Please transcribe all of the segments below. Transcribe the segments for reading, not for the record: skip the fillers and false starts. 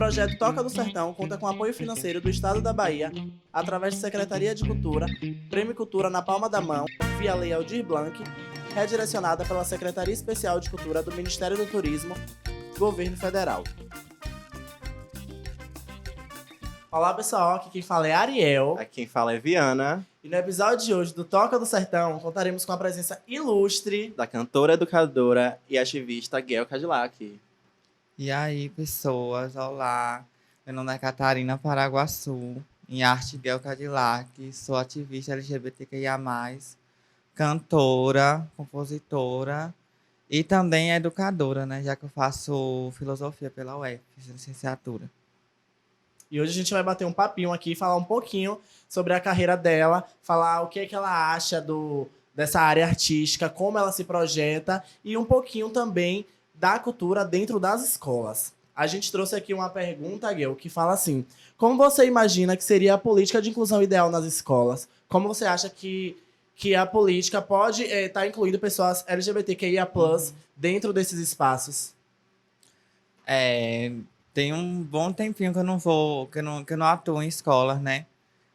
projeto Toca do Sertão conta com apoio financeiro do Estado da Bahia, através da Secretaria de Cultura, Prêmio Cultura na Palma da Mão, via Lei Aldir Blanc, redirecionada pela Secretaria Especial de Cultura do Ministério do Turismo, Governo Federal. Olá pessoal, aqui quem fala é Ariel. Aqui quem fala é Viana. E no episódio de hoje do Toca do Sertão, contaremos com a presença ilustre Da cantora, educadora e ativista Guel Cadillac. E aí, pessoas, olá. Meu nome é Catarina Paraguaçu, em arte Guel Cadillac, sou ativista LGBTQIA+, cantora, compositora e também educadora, né? Já que eu faço filosofia pela UF, fiz licenciatura. E hoje a gente vai bater um papinho aqui, falar um pouquinho sobre a carreira dela, falar o que é que ela acha dessa área artística, como ela se projeta e um pouquinho também da cultura dentro das escolas. A gente trouxe aqui uma pergunta, Guel, que fala assim: como você imagina que seria a política de inclusão ideal nas escolas? Como você acha que a política pode estar incluindo pessoas LGBTQIA+, dentro desses espaços? Tem um bom tempinho que eu não atuo em escolas, né?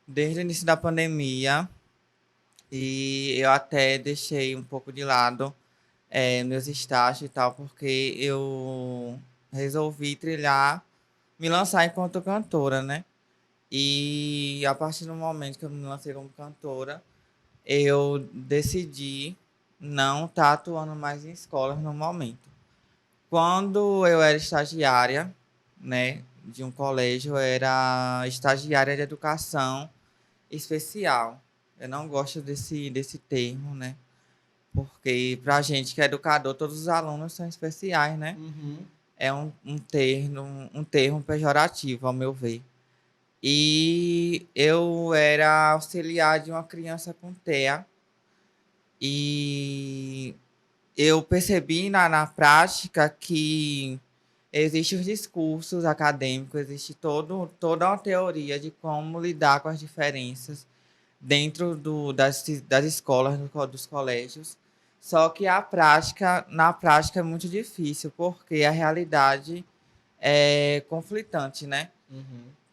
Desde o início da pandemia. E eu até deixei um pouco de lado meus estágios e tal, porque eu resolvi me lançar enquanto cantora, né? E a partir do momento que eu me lancei como cantora, eu decidi não estar atuando mais em escolas no momento. Quando eu era estagiária, né, de um colégio, eu era estagiária de educação especial. Eu não gosto desse termo, né? Porque pra gente que é educador, todos os alunos são especiais, né? É um termo pejorativo, ao meu ver. E eu era auxiliar de uma criança com TEA. E eu percebi na prática que existem os discursos acadêmicos, existe toda uma teoria de como lidar com as diferenças dentro das escolas, dos colégios. Só que na prática é muito difícil, porque a realidade é conflitante, né?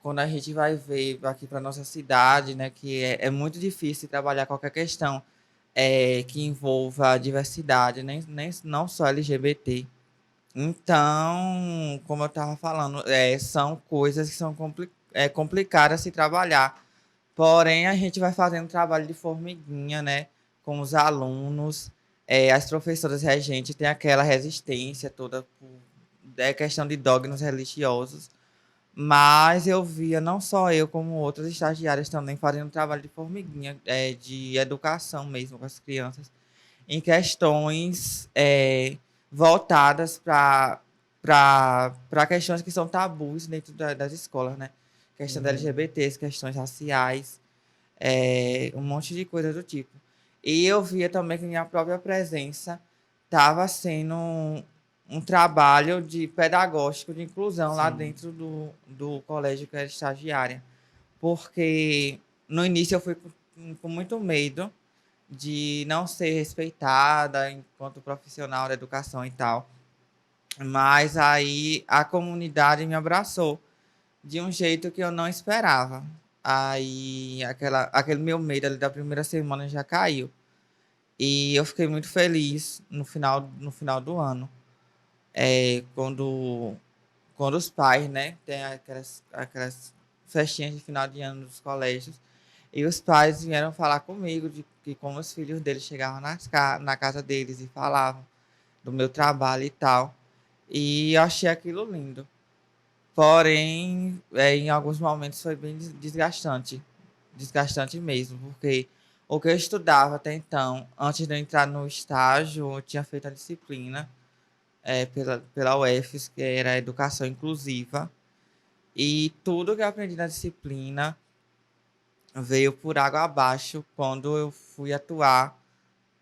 Quando a gente vai ver aqui para nossa cidade, né, que é muito difícil trabalhar qualquer questão que envolva a diversidade, não só LGBT. Então, como eu estava falando, são coisas que são complicadas se trabalhar. Porém, a gente vai fazendo trabalho de formiguinha, né? Com os alunos, as professoras regentes têm aquela resistência toda, questão de dogmas religiosos. Mas eu via, não só eu, como outras estagiárias também fazendo trabalho de formiguinha, de educação mesmo com as crianças, em questões voltadas para questões que são tabus dentro das escolas, né? Questão da LGBTs, questões raciais, um monte de coisa do tipo. E eu via também que minha própria presença estava sendo um trabalho pedagógico de inclusão lá dentro do colégio que eu era estagiária. Porque no início eu fui com muito medo de não ser respeitada enquanto profissional da educação e tal. Mas aí a comunidade me abraçou de um jeito que eu não esperava. Aí aquele meu medo ali da primeira semana já caiu. E eu fiquei muito feliz no final do ano. Quando os pais, né, tem aquelas festinhas de final de ano dos colégios, e os pais vieram falar comigo de que como os filhos deles chegavam na casa deles e falavam do meu trabalho e tal. E eu achei aquilo lindo. Porém, em alguns momentos foi bem desgastante. Desgastante mesmo, porque o que eu estudava até então, antes de eu entrar no estágio, eu tinha feito a disciplina pela UFES, que era a Educação Inclusiva. E tudo que eu aprendi na disciplina veio por água abaixo quando eu fui atuar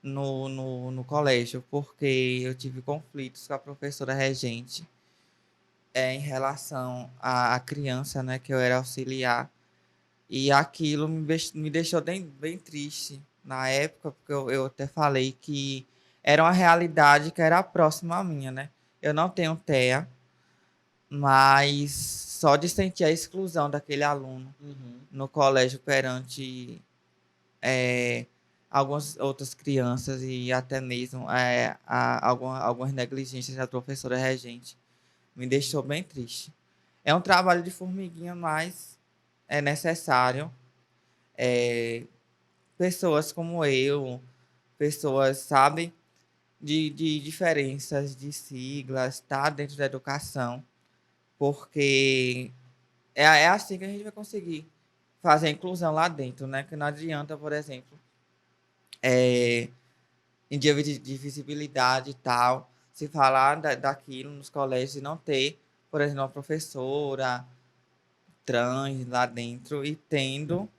no colégio, porque eu tive conflitos com a professora regente em relação à criança, né, que eu era auxiliar. E aquilo me deixou bem triste na época, porque eu até falei que era uma realidade que era próxima à minha, né? Eu não tenho TEA, mas só de sentir a exclusão daquele aluno Uhum. no colégio perante é, algumas outras crianças e até mesmo algumas negligências da professora regente, me deixou bem triste. É um trabalho de formiguinha, mas é necessário. É, pessoas como eu, pessoas, sabe, de diferenças, de siglas, tá dentro da educação, porque é assim que a gente vai conseguir fazer a inclusão lá dentro, né? Que não adianta, por exemplo, em dia de visibilidade e tal, se falar daquilo nos colégios e não ter, por exemplo, uma professora trans lá dentro e tendo,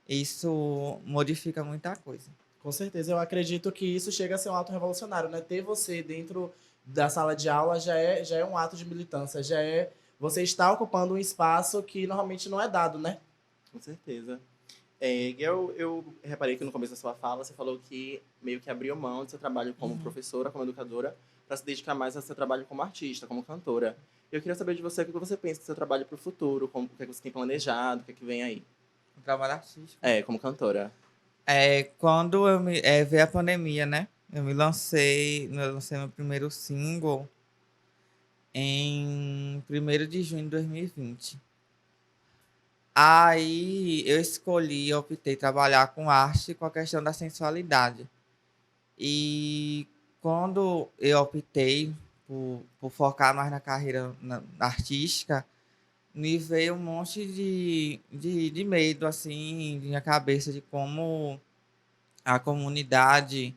isso modifica muita coisa. Com certeza, eu acredito que isso chega a ser um ato revolucionário, né? Ter você dentro da sala de aula já é um ato de militância, já é você está ocupando um espaço que normalmente não é dado, né? Com certeza. Eu reparei que no começo da sua fala você falou que meio que abriu mão do seu trabalho como professora, como educadora, para se dedicar mais ao seu trabalho como artista, como cantora. Eu queria saber de você o que você pensa do seu trabalho para o futuro, o que é que você tem planejado, o que é que vem aí. Um trabalho artístico. Como cantora. Quando veio a pandemia, né? Eu lancei meu primeiro single em 1º de junho de 2020. Aí eu optei trabalhar com arte com a questão da sensualidade. E quando eu optei por focar mais na carreira artística, me veio um monte de medo, assim, na minha cabeça de como a comunidade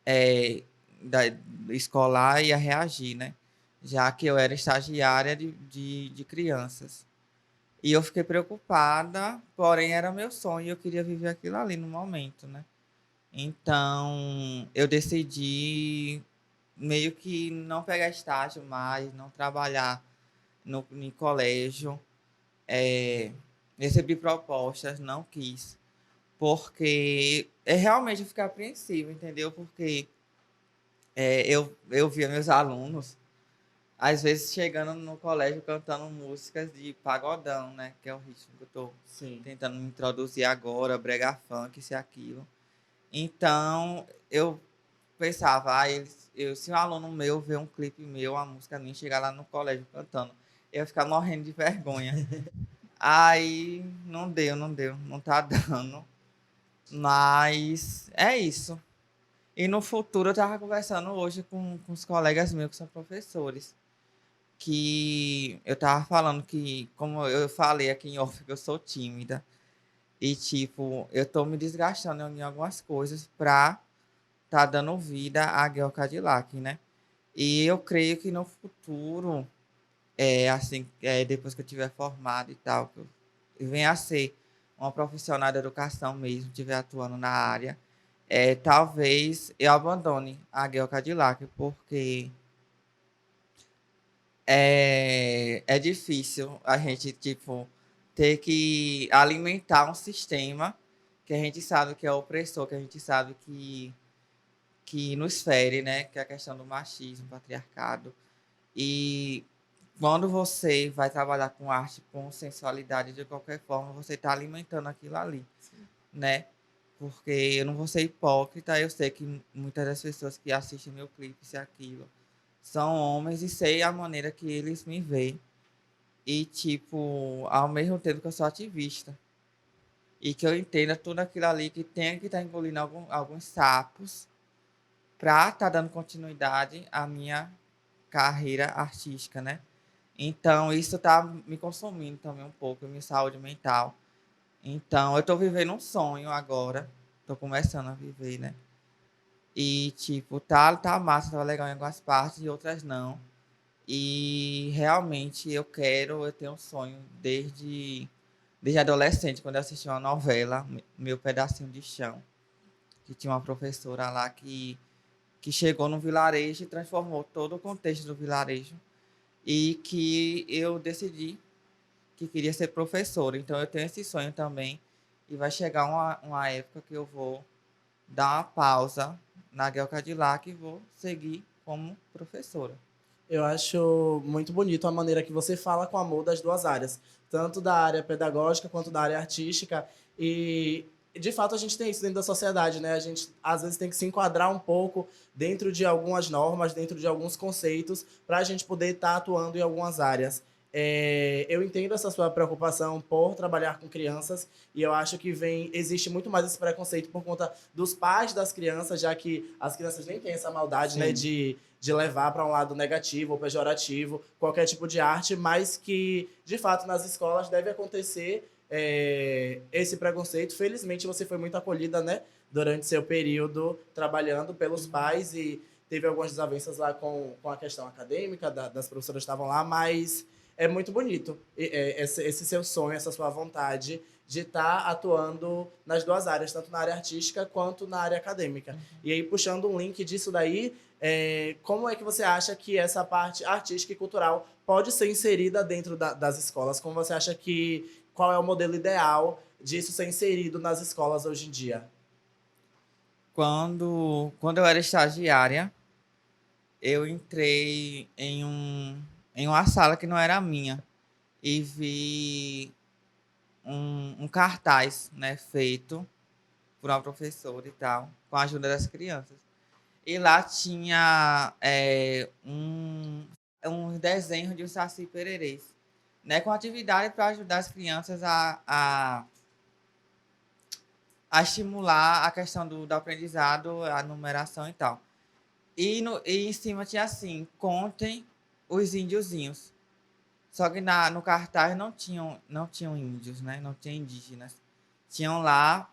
é, da, escolar ia reagir, né? Já que eu era estagiária de crianças. E eu fiquei preocupada, porém era meu sonho e eu queria viver aquilo ali no momento, né? Então, eu decidi meio que não pegar estágio mais, não trabalhar em colégio. Recebi propostas, não quis. Porque realmente eu fiquei apreensivo, entendeu? Porque eu via meus alunos, às vezes chegando no colégio cantando músicas de pagodão, né? Que é o ritmo que eu tô Sim. tentando me introduzir agora, brega funk, isso e aquilo. Então, eu pensava, se um aluno meu ver um clipe meu, uma música minha, chegar lá no colégio cantando, eu ia ficar morrendo de vergonha. Aí, não tá dando. Mas é isso. E no futuro eu tava conversando hoje com os colegas meus que são professores. Que eu tava falando que, como eu falei aqui em off, que eu sou tímida. E, tipo, eu tô me desgastando em algumas coisas pra tá dando vida à Guel Cadillac, né? E eu creio que no futuro, depois que eu tiver formado e tal, que eu venha a ser uma profissional da educação mesmo, estiver atuando na área, talvez eu abandone a Guel Cadillac, porque é difícil a gente, tipo, ter que alimentar um sistema que a gente sabe que é opressor, que a gente sabe que nos fere, né? Que é a questão do machismo, patriarcado. E quando você vai trabalhar com arte, com sensualidade, de qualquer forma, você está alimentando aquilo ali, né? Porque eu não vou ser hipócrita, eu sei que muitas das pessoas que assistem meu clipe, se aquilo, são homens e sei a maneira que eles me veem. E, tipo, ao mesmo tempo que eu sou ativista. E que eu entenda tudo aquilo ali que tem que estar engolindo alguns sapos para estar dando continuidade à minha carreira artística, né? Então, isso tá me consumindo também um pouco, minha saúde mental. Então, eu tô vivendo um sonho agora. Tô começando a viver, né? E, tipo, tá massa, tá legal em algumas partes e outras não. E realmente eu tenho um sonho desde adolescente, quando eu assisti uma novela, Meu Pedacinho de Chão, que tinha uma professora lá que chegou no vilarejo e transformou todo o contexto do vilarejo e que eu decidi que queria ser professora. Então eu tenho esse sonho também e vai chegar uma época que eu vou dar uma pausa na Guel Cadillac e vou seguir como professora. Eu acho muito bonito a maneira que você fala com amor das duas áreas, tanto da área pedagógica quanto da área artística. E, de fato, a gente tem isso dentro da sociedade, né? A gente, às vezes, tem que se enquadrar um pouco dentro de algumas normas, dentro de alguns conceitos, para a gente poder estar atuando em algumas áreas. Eu entendo essa sua preocupação por trabalhar com crianças e eu acho que existe muito mais esse preconceito por conta dos pais das crianças, já que as crianças nem têm essa maldade, né, Sim. de levar para um lado negativo ou pejorativo qualquer tipo de arte, mas que, de fato, nas escolas deve acontecer esse preconceito. Felizmente, você foi muito acolhida, né, durante seu período trabalhando pelos pais e teve algumas desavenças lá com a questão acadêmica, das professoras que estavam lá, mas é muito bonito esse seu sonho, essa sua vontade de estar atuando nas duas áreas, tanto na área artística quanto na área acadêmica. E aí, puxando um link disso daí, como é que você acha que essa parte artística e cultural pode ser inserida dentro das escolas? Como você acha que qual é o modelo ideal disso ser inserido nas escolas hoje em dia? Quando eu era estagiária, eu entrei em uma sala que não era minha e vi um cartaz, né, feito por uma professora e tal, com a ajuda das crianças. E lá tinha um desenho de um Saci Pererês, né, com atividade para ajudar as crianças a estimular a questão do aprendizado, a numeração e tal. E em cima tinha assim, contem os índiozinhos. Só que no cartaz não tinham índios, né? Não tinha indígenas. Tinham lá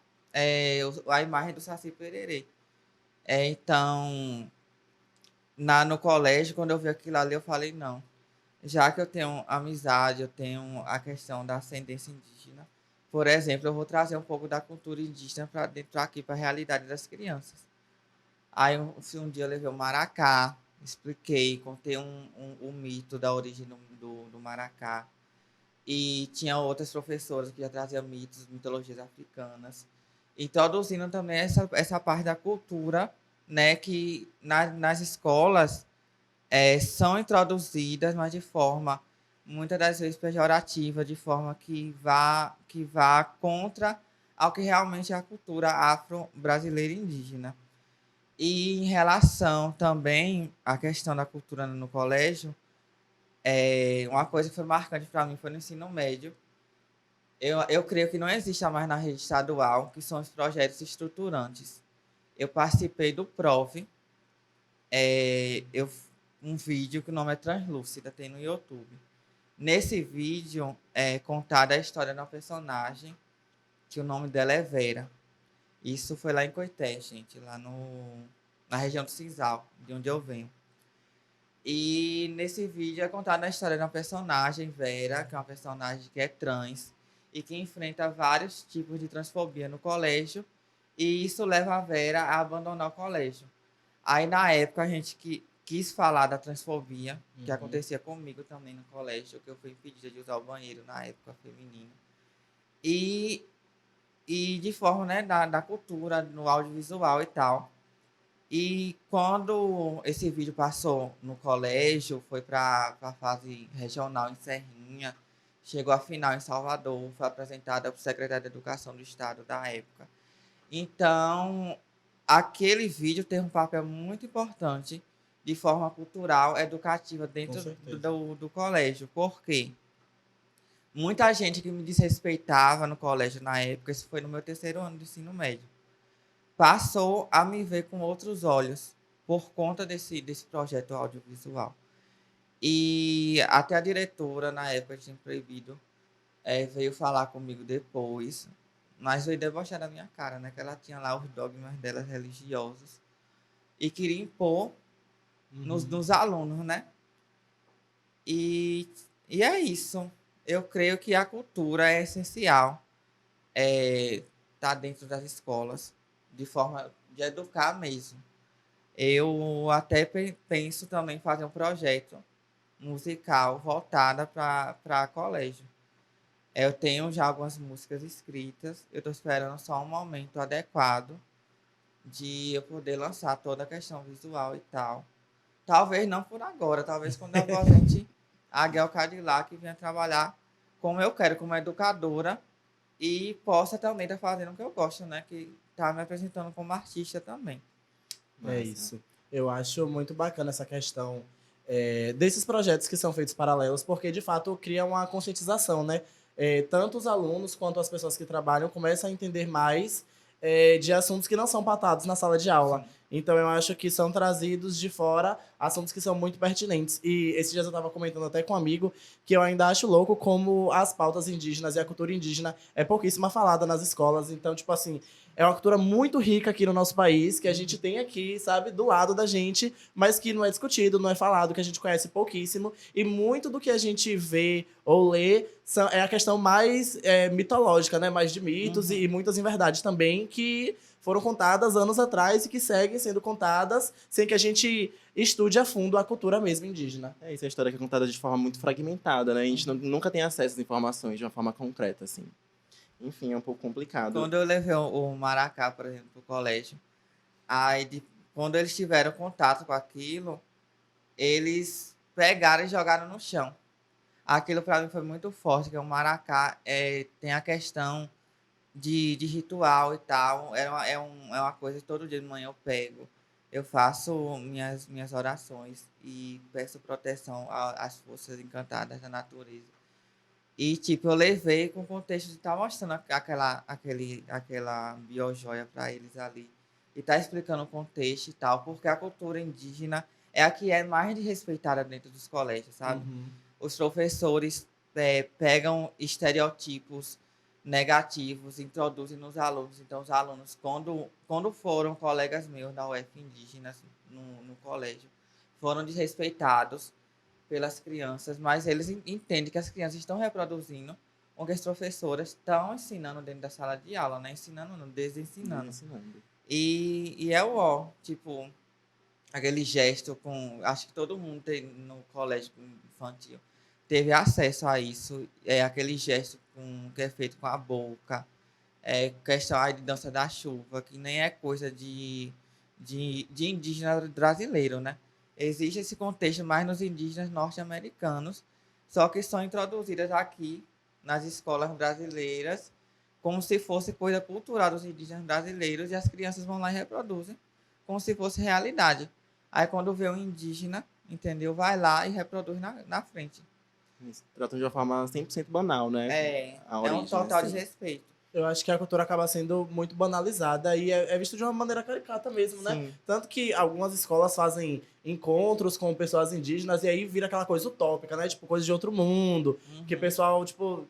a imagem do Saci Pererê. Então, no colégio, quando eu vi aquilo ali, eu falei, não. Já que eu tenho amizade, eu tenho a questão da ascendência indígena, por exemplo, eu vou trazer um pouco da cultura indígena para dentro aqui, para a realidade das crianças. Aí, um dia eu levei o maracá, expliquei, contei um mito da origem do maracá. E tinha outras professoras que já traziam mitos, mitologias africanas, introduzindo também essa parte da cultura, né, que nas escolas são introduzidas, mas de forma, muitas das vezes, pejorativa, de forma que vá contra ao que realmente é a cultura afro-brasileira e indígena. E em relação também à questão da cultura no colégio, uma coisa que foi marcante para mim foi no ensino médio. Eu creio que não existe mais na rede estadual, que são os projetos estruturantes. Eu participei do PROV, um vídeo que o nome é Translúcida, tem no YouTube. Nesse vídeo é contada a história de uma personagem, que o nome dela é Vera. Isso foi lá em Coité, gente, lá na região do Sisal, de onde eu venho. E nesse vídeo é contada a história de uma personagem, Vera, que é uma personagem que é trans e que enfrenta vários tipos de transfobia no colégio, e isso leva a Vera a abandonar o colégio. Aí, na época, a gente quis falar da transfobia, que acontecia comigo também no colégio, que eu fui impedida de usar o banheiro na época feminina. E de forma, né, da cultura, no audiovisual e tal. E quando esse vídeo passou no colégio, foi para a fase regional em Serrinha, chegou à final em Salvador, foi apresentada para o secretário de Educação do Estado da época. Então, aquele vídeo tem um papel muito importante de forma cultural, educativa dentro do colégio. Por quê? Muita gente que me desrespeitava no colégio na época, isso foi no meu 3º ano de ensino médio, passou a me ver com outros olhos por conta desse projeto audiovisual. E até a diretora, na época, tinha proibido, veio falar comigo depois, mas veio debochar da minha cara, né? Que ela tinha lá os dogmas dela religiosos e queria impor nos alunos, né? E é isso. Eu creio que a cultura é essencial, tá dentro das escolas, de forma de educar mesmo. Eu até penso também em fazer um projeto musical voltada para colégio. Eu tenho já algumas músicas escritas, eu estou esperando só um momento adequado de eu poder lançar toda a questão visual e tal, talvez não por agora, talvez quando eu aposente, a Guel Cadillac venha trabalhar como eu quero, como educadora, e possa também estar fazendo o que eu gosto, né? Que tá me apresentando como artista também. É Massa. isso. Eu acho muito bacana essa questão desses projetos que são feitos paralelos, porque de fato cria uma conscientização, né? Tanto os alunos quanto as pessoas que trabalham começam a entender mais de assuntos que não são tratados na sala de aula. Sim. Então eu acho que são trazidos de fora assuntos que são muito pertinentes. E esses dias eu estava comentando até com um amigo que eu ainda acho louco como as pautas indígenas e a cultura indígena é pouquíssima falada nas escolas. Então, tipo assim, é uma cultura muito rica aqui no nosso país, que a gente tem aqui, sabe, do lado da gente, mas que não é discutido, não é falado, que a gente conhece pouquíssimo. E muito do que a gente vê ou lê é a questão mais mitológica, né? Mais de mitos e muitas inverdades também que foram contadas anos atrás e que seguem sendo contadas sem que a gente estude a fundo a cultura mesmo indígena. É isso, é a história que é contada de forma muito fragmentada, né? A gente nunca tem acesso às informações de uma forma concreta, assim. Enfim, é um pouco complicado. Quando eu levei o Maracá, por exemplo, pro colégio, quando eles tiveram contato com aquilo, eles pegaram e jogaram no chão. Aquilo para mim foi muito forte, que o Maracá tem a questão de ritual e tal. É uma coisa que todo dia de manhã eu pego. Eu faço minhas orações e peço proteção às forças encantadas da natureza. E, tipo, eu levei com o contexto de estar mostrando aquela biojoia para eles ali. E tá explicando o contexto e tal, porque a cultura indígena é a que é mais respeitada dentro dos colégios, sabe? Os professores pegam estereotipos negativos, introduzem nos alunos. Então, os alunos, quando foram colegas meus da UF indígenas no colégio, foram desrespeitados pelas crianças, mas eles entendem que as crianças estão reproduzindo o que as professoras estão ensinando dentro da sala de aula, né? Ensinando, não, desensinando. E é tipo, aquele gesto com... Acho que todo mundo no colégio infantil teve acesso a isso. É aquele gesto que é feito com a boca. Questão aí de dança da chuva, que nem é coisa de indígena brasileiro, né? Existe esse contexto mais nos indígenas norte-americanos, só que são introduzidas aqui nas escolas brasileiras como se fosse coisa cultural dos indígenas brasileiros e as crianças vão lá e reproduzem como se fosse realidade. Aí quando vê um indígena, entendeu? Vai lá e reproduz na frente. Isso. Tratam de uma forma 100% banal, né? É um total desrespeito. Eu acho que a cultura acaba sendo muito banalizada e é visto de uma maneira caricata mesmo, né? Sim. Tanto que algumas escolas fazem encontros com pessoas indígenas e aí vira aquela coisa utópica, né? Tipo, coisa de outro mundo. Que o pessoal, tipo,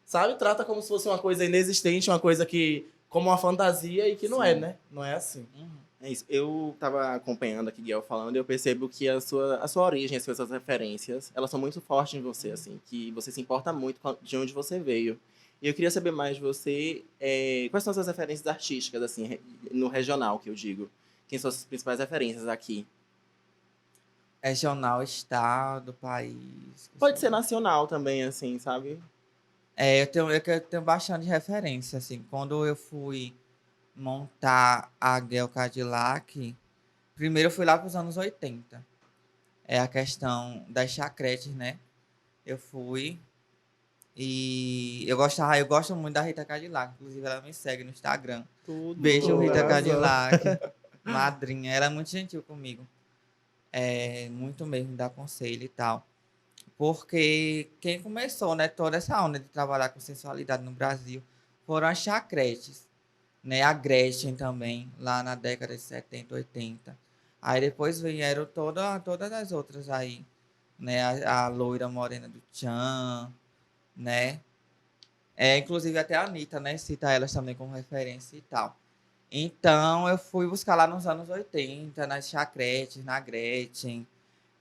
sabe? Trata como se fosse uma coisa inexistente, uma coisa que... como uma fantasia e que não é, né? Não é assim. É isso. Eu tava acompanhando aqui Guel falando e eu percebo que a sua origem, as suas referências, elas são muito fortes em você, assim. Que você se importa muito de onde você veio. E eu queria saber mais de você, quais são as suas referências artísticas, assim, no regional, que eu digo? Quem são as suas principais referências aqui? Regional, estado, país. Pode ser nacional também, assim, sabe? Eu tenho bastante referência, assim. Quando eu fui montar a Guel Cadillac, primeiro eu fui lá para os anos 80. É a questão das chacretes, né? Eu fui e eu gosto muito da Rita Cadillac. Inclusive, ela me segue no Instagram. Tudo. Beijo, Rita arrasou. Cadillac. Madrinha. Ela é muito gentil comigo. Muito mesmo, dá conselho e tal. Porque quem começou, né, toda essa onda de trabalhar com sensualidade no Brasil foram as chacretes, né? A Gretchen também, lá na década de 70, 80. Aí depois vieram todas as outras aí, né? A loira morena do Tchan, né? Inclusive até a Anitta, né? Cita elas também como referência e tal. Então eu fui buscar lá nos anos 80, nas chacretes, na Gretchen.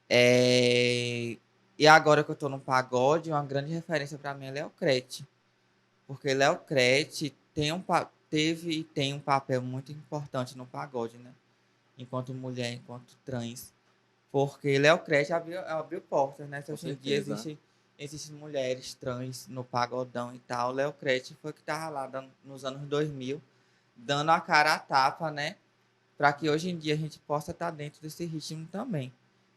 E agora que eu tô no pagode, uma grande referência para mim é Léo Crete. Porque Léo Crete teve e tem um papel muito importante no pagode, né? Enquanto mulher, enquanto trans. Porque Léo Crete abriu portas, né? Se hoje em dia existem mulheres trans no pagodão e tal. Léo Crete foi que tava lá nos anos 2000, dando a cara a tapa, né? Para que hoje em dia a gente possa estar dentro desse ritmo também.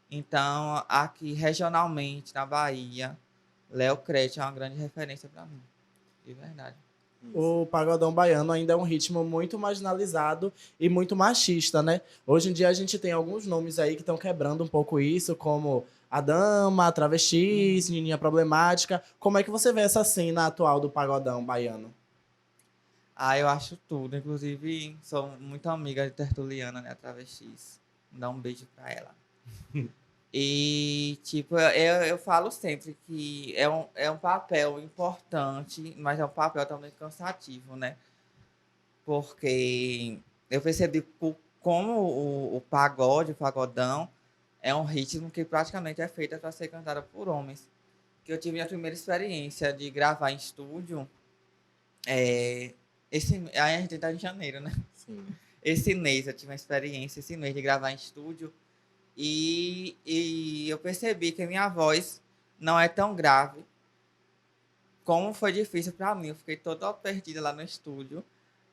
Então, aqui regionalmente, na Bahia, Léo Crete é uma grande referência para mim. De verdade. Isso. O pagodão baiano ainda é um ritmo muito marginalizado e muito machista, né? Hoje em dia a gente tem alguns nomes aí que estão quebrando um pouco isso, como a dama, a travesti, menininha problemática. Como é que você vê essa cena atual do pagodão baiano? Ah, eu acho tudo. Inclusive, sou muito amiga de Tertuliana, né? A travestis. Dá um beijo pra ela. E, tipo, eu falo sempre que é um papel importante, mas é um papel também cansativo, né? Porque eu percebi como o pagode, o pagodão, é um ritmo que praticamente é feito para ser cantado por homens. Que eu tive a primeira experiência de gravar em estúdio, é, aí a gente tá em janeiro, né? Sim. Esse mês eu tive uma experiência, esse mês de gravar em estúdio, e eu percebi que a minha voz não é tão grave como foi difícil para mim. Eu fiquei toda perdida lá no estúdio.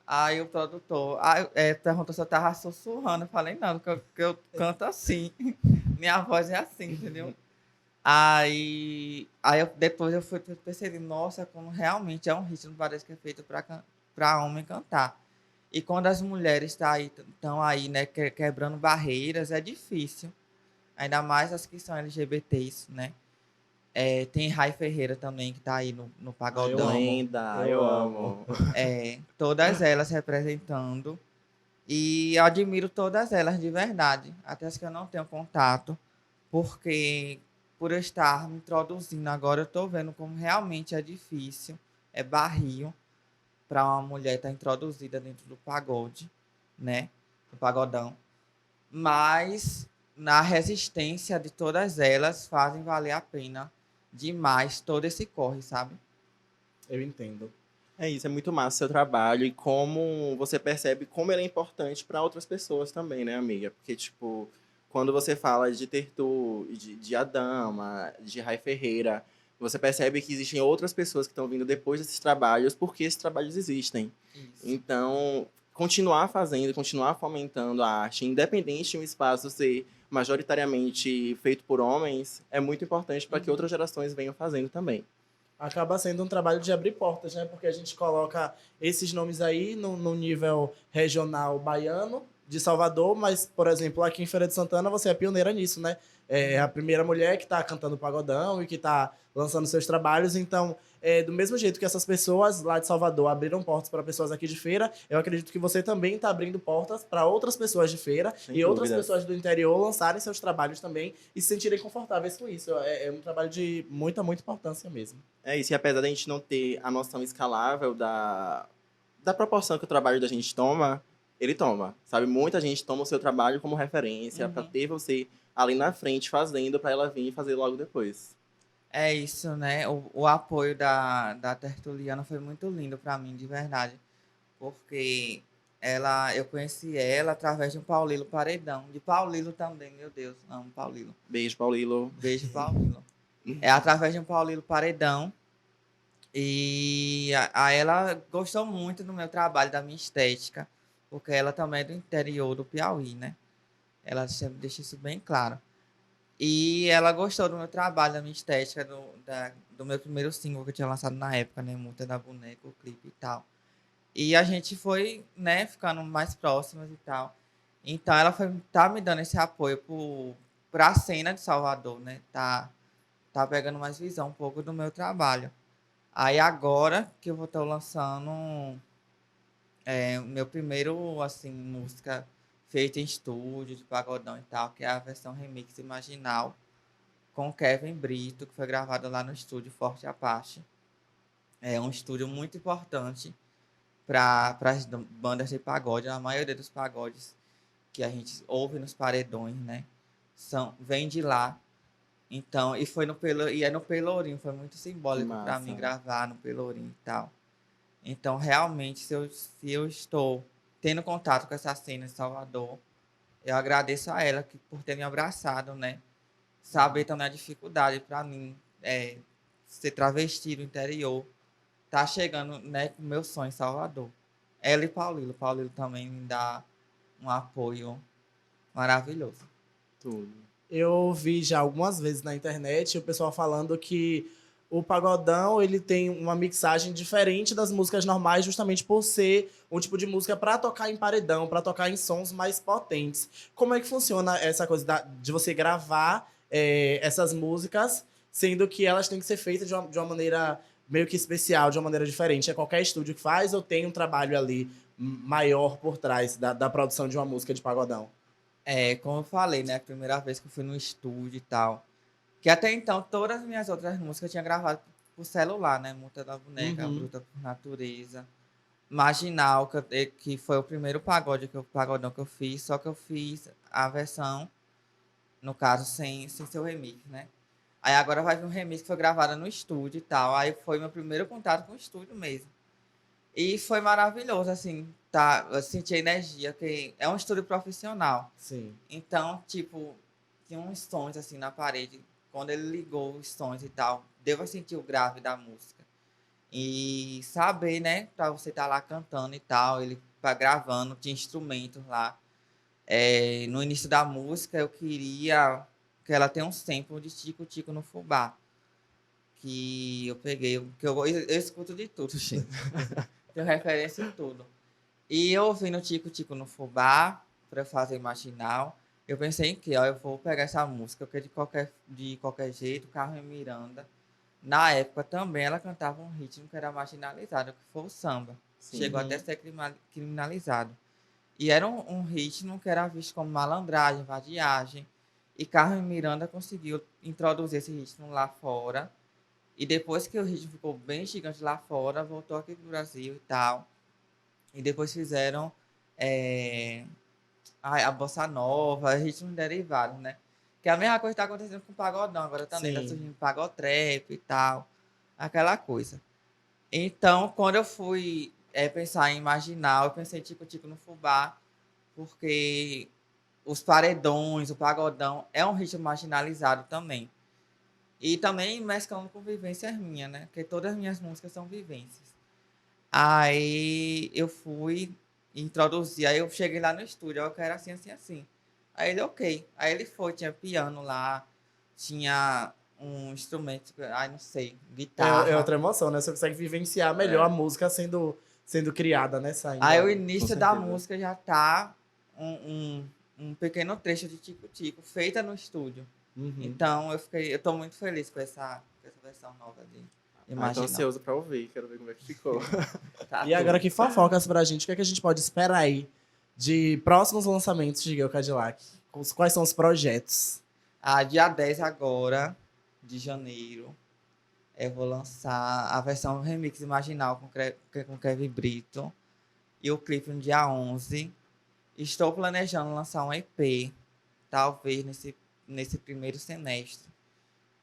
Aí o produtor perguntou se eu tava sussurrando. Eu falei, não, que eu canto assim. Minha voz é assim, entendeu? Depois eu fui perceber, nossa, como realmente é um ritmo, parece que é feito para homem cantar. E quando as mulheres estão aí, né, quebrando barreiras, é difícil. Ainda mais as que são LGBTs, né? Tem Rai Ferreira também, que tá aí no Ah, eu Pagodão. amo. Lenda, Eu eu amo. amo. Todas elas representando. E eu admiro todas elas de verdade. Até as que eu não tenho contato. Porque por eu estar me introduzindo agora, eu tô vendo como realmente é difícil. É barril para uma mulher estar introduzida dentro do pagode, né? Do pagodão. Mas na resistência de todas elas fazem valer a pena demais todo esse corre, sabe? Eu entendo. É isso, é muito massa o seu trabalho e como você percebe como ele é importante para outras pessoas também, né, amiga? Porque, tipo, quando você fala de Tertu, de Adama, de Rai Ferreira, você percebe que existem outras pessoas que estão vindo depois desses trabalhos porque esses trabalhos existem. Isso. Então, continuar fazendo, continuar fomentando a arte, independente de um espaço ser majoritariamente feito por homens, é muito importante para que outras gerações venham fazendo também. Acaba sendo um trabalho de abrir portas, né? Porque a gente coloca esses nomes aí no nível regional baiano de Salvador, mas, por exemplo, aqui em Feira de Santana você é pioneira nisso, né? É a primeira mulher que está cantando pagodão e que está lançando seus trabalhos. Então, do mesmo jeito que essas pessoas lá de Salvador abriram portas para pessoas aqui de Feira, eu acredito que você também está abrindo portas para outras pessoas de Feira Sem e outras dúvidas. pessoas do interior lançarem seus trabalhos também e se sentirem confortáveis com isso. É um trabalho de muita, muita importância mesmo. É isso, e apesar da gente não ter a noção escalável da proporção que o trabalho da gente toma, ele toma, sabe? Muita gente toma o seu trabalho como referência para ter você ali na frente fazendo para ela vir e fazer logo depois. É isso, né? O apoio da Tertuliana foi muito lindo para mim, de verdade. Porque eu conheci ela através de um Paulilo Paredão. De Paulilo também, meu Deus, amo Paulilo. Beijo, Paulilo. Beijo, Paulilo. É através de um Paulilo Paredão. E ela gostou muito do meu trabalho, da minha estética. Porque ela também é do interior do Piauí, né? Ela sempre deixa isso bem claro. E ela gostou do meu trabalho, da minha estética, do meu primeiro single que eu tinha lançado na época, né? Multa da Boneca, o clipe e tal. E a gente foi, né, ficando mais próximas e tal. Então ela tá me dando esse apoio pra cena de Salvador, né? Tá pegando mais visão um pouco do meu trabalho. Aí agora que eu vou estar lançando o meu primeiro, assim, música feita em estúdio, de pagodão e tal, que é a versão remix Imaginal, com Kevin Brito, que foi gravada lá no estúdio Forte Apache. É um estúdio muito importante para as bandas de pagode. A maioria dos pagodes que a gente ouve nos paredões, né, vem de lá. Então, e é no Pelourinho, foi muito Que simbólico para mim massa. gravar no Pelourinho e tal. Então, realmente, se eu estou tendo contato com essa cena de Salvador, eu agradeço a ela por ter me abraçado, né? Saber também a dificuldade para mim ser travesti do interior, tá chegando, né, com o meu sonho em Salvador. Ela e Paulilo. Paulilo também me dá um apoio maravilhoso. Tudo. Eu vi já algumas vezes na internet o pessoal falando que o pagodão ele tem uma mixagem diferente das músicas normais, justamente por ser um tipo de música para tocar em paredão, para tocar em sons mais potentes. Como é que funciona essa coisa de você gravar essas músicas, sendo que elas têm que ser feitas de uma maneira meio que especial, de uma maneira diferente? É qualquer estúdio que faz ou tem um trabalho ali maior por trás da produção de uma música de pagodão? Como eu falei, né? A primeira vez que eu fui no estúdio e tal. Que até então, todas as minhas outras músicas eu tinha gravado por celular, né? Multa da Boneca, Uhum. Bruta por Natureza. Marginal, que foi o primeiro pagodão que eu fiz, só que eu fiz a versão, no caso, sem ser o remix, né? Aí agora vai vir um remix que foi gravado no estúdio e tal. Aí foi meu primeiro contato com o estúdio mesmo. E foi maravilhoso, assim, tá? Eu senti a energia, que é um estúdio profissional. Sim. Então, tipo, tinha uns sons assim na parede. Quando ele ligou os sons e tal, deu pra sentir o grave da música. E saber, né, pra você estar lá cantando e tal, ele tá gravando, tinha instrumentos lá. No início da música, eu queria que ela tenha um sample de Tico Tico no fubá. Que eu peguei, que eu escuto de tudo, gente. Tenho referência em tudo. E eu ouvindo Tico Tico no fubá, pra fazer marginal, eu pensei em que, ó, eu vou pegar essa música, porque de qualquer jeito, Carmen Miranda, na época também ela cantava um ritmo que era marginalizado, que foi o samba. Sim. Chegou até a ser criminalizado. E era um ritmo que era visto como malandragem, vadiagem. E Carmen Miranda conseguiu introduzir esse ritmo lá fora. E depois que o ritmo ficou bem gigante lá fora, voltou aqui pro Brasil e tal. E depois fizeram é, a bossa nova, ritmos derivados, né? Que é a mesma coisa que tá acontecendo com o pagodão. Agora também tá Sim. surgindo pagotrap e tal. Aquela coisa. Então, quando eu fui pensar em marginal, eu pensei Tico Tico no fubá, porque os paredões, o pagodão é um ritmo marginalizado também. E também mesclando com vivências minhas, né? Porque todas as minhas músicas são vivências. Aí eu fui introduzir, aí eu cheguei lá no estúdio, eu quero assim, assim, assim. Aí ele, ok. Aí ele foi, tinha piano lá, tinha um instrumento, ai não sei, É guitarra. outra emoção, né? Você consegue vivenciar melhor É. a música sendo criada, né? Saindo Aí o ali. início Com da certeza. música já tá um pequeno trecho de Tico Tico, feita no estúdio. Uhum. Então eu tô muito feliz com essa versão nova de Tô Imaginal. ansioso pra ouvir, quero ver como é que ficou. Tá E agora tudo. que fofocas pra gente, o que é que a gente pode esperar aí de próximos lançamentos de Gil Cadillac? Quais são os projetos? Dia 10 agora, de janeiro, eu vou lançar a versão remix Imaginal com Kevin Brito. E o clipe no dia 11. Estou planejando lançar um EP, talvez nesse primeiro semestre.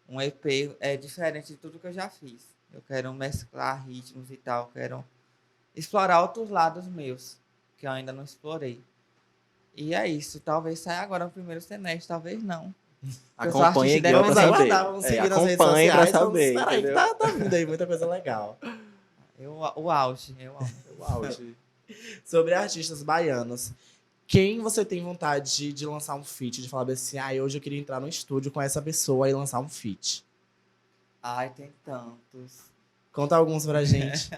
Um EP é diferente de tudo que eu já fiz. Eu quero mesclar ritmos e tal, quero explorar outros lados meus, que eu ainda não explorei. E é isso, talvez saia agora no primeiro semestre, talvez não. Eu sou Acompanhe artista Guel pra Vamos independente. saber. aguardar, vamos seguir nas redes Acompanhe pra sociais. Vamos saber, esperar aí que entendeu? tá vindo aí muita coisa legal. O auge, eu amo. O auge. Sobre artistas baianos, quem você tem vontade de lançar um feat, de falar assim, hoje eu queria entrar no estúdio com essa pessoa e lançar um feat? Ai, tem tantos. Conta alguns pra gente.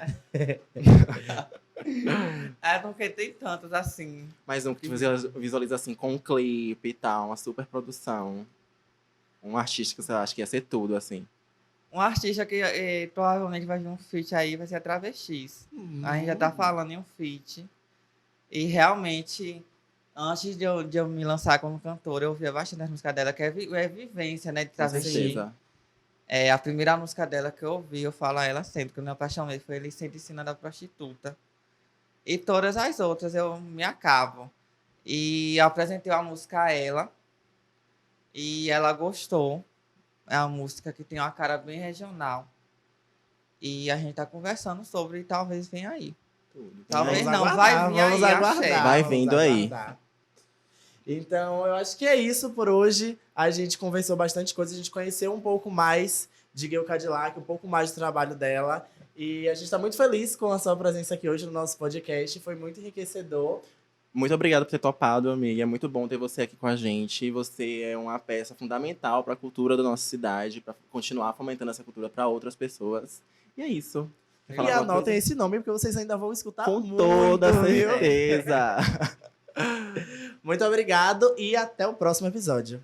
Porque tem tantos assim. Mais um que visualiza assim, com um clipe e tal, uma super produção. Um artista que você acha que ia ser tudo, assim. Um artista que provavelmente vai vir um feat aí, vai ser a Travestis. A gente já tá falando em um feat. E realmente, antes de eu me lançar como cantora, eu ouvia bastante as músicas dela, que é vivência, né, de Com travesti. certeza. A primeira música dela que eu ouvi, eu falo a ela sempre, que eu me apaixonei, foi Ele Sempre Ensina da Prostituta. E todas as outras eu me acabo. E eu apresentei a música a ela, e ela gostou. É uma música que tem uma cara bem regional. E a gente tá conversando sobre e talvez venha aí. Tudo. Talvez Vamos não, aguardar, vai vir vamos aí, aguardar. axé. Vai Vamos vindo aí. aguardar. Então, eu acho que é isso por hoje. A gente conversou bastante coisa, a gente conheceu um pouco mais de Gil Cadillac, um pouco mais do trabalho dela. E a gente está muito feliz com a sua presença aqui hoje no nosso podcast. Foi muito enriquecedor. Muito obrigado por ter topado, amiga. É muito bom ter você aqui com a gente. Você é uma peça fundamental para a cultura da nossa cidade, para continuar fomentando essa cultura para outras pessoas. E é isso. Quer E falar alguma anotem coisa? esse nome, porque vocês ainda vão escutar Com muito, toda viu? certeza. Muito obrigado e até o próximo episódio.